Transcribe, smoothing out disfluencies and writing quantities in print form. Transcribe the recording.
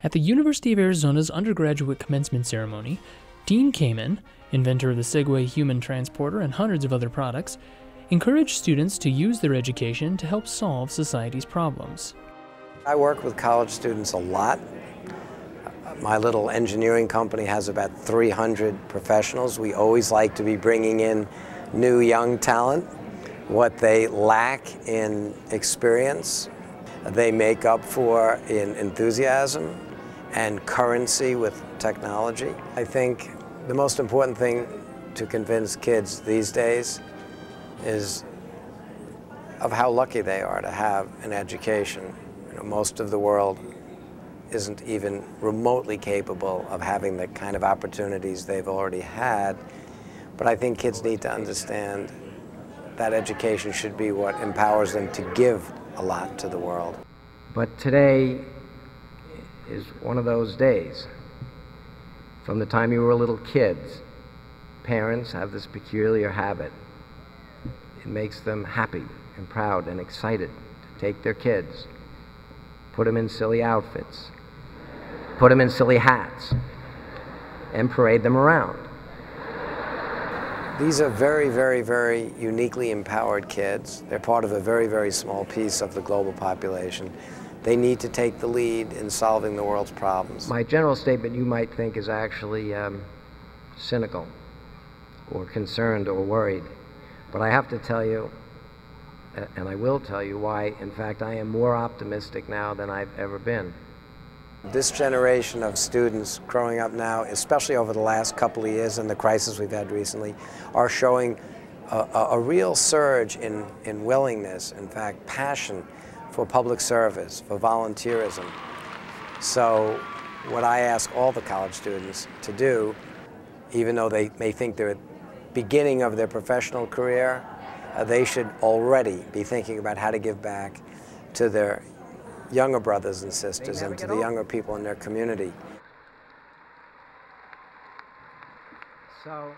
At the University of Arizona's undergraduate commencement ceremony, Dean Kamen, inventor of the Segway Human Transporter and hundreds of other products, encouraged students to use their education to help solve society's problems. I work with college students a lot. My little engineering company has about 300 professionals. We always like to be bringing in new young talent. What they lack in experience, they make up for in enthusiasm and currency with technology. I think the most important thing to convince kids these days is of how lucky they are to have an education. You know, most of the world isn't even remotely capable of having the kind of opportunities they've already had. But I think kids need to understand that education should be what empowers them to give a lot to the world. But today is one of those days. From the time you were little kids, parents have this peculiar habit. It makes them happy and proud and excited to take their kids, put them in silly outfits, put them in silly hats, and parade them around. These are very, very, very uniquely empowered kids. They're part of a very, very small piece of the global population. They need to take the lead in solving the world's problems. My general statement, you might think, is actually cynical or concerned or worried. But I have to tell you, and I will tell you why, in fact, I am more optimistic now than I've ever been. This generation of students growing up now, especially over the last couple of years and the crisis we've had recently, are showing a real surge in willingness, in fact, passion for public service, for volunteerism. So what I ask all the college students to do, even though they may think they're at the beginning of their professional career, they should already be thinking about how to give back to their younger brothers and sisters and to the younger people in their community. So